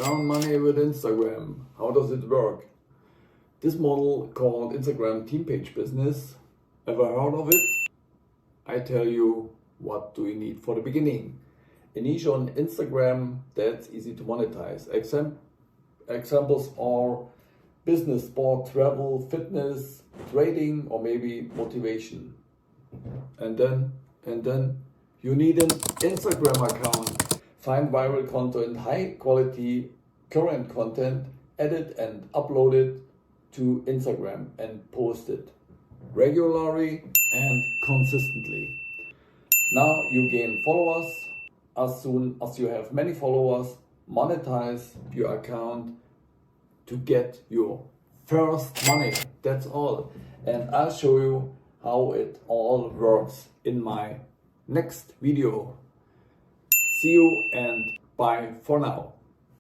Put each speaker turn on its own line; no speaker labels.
Earn money with Instagram. How does it work? This model called Instagram Team Page Business. Ever heard of it? I tell you, what do you need for the beginning? A niche on Instagram that's easy to monetize. Examples are business, sport, travel, fitness, trading, or maybe motivation. And then you need an Instagram account. Find viral content, high quality current content, edit and upload it to Instagram and post it regularly and consistently. Now you gain followers. As soon as you have many followers, monetize your account to get your first money. That's all. And I'll show you how it all works in my next video. See you and bye for now.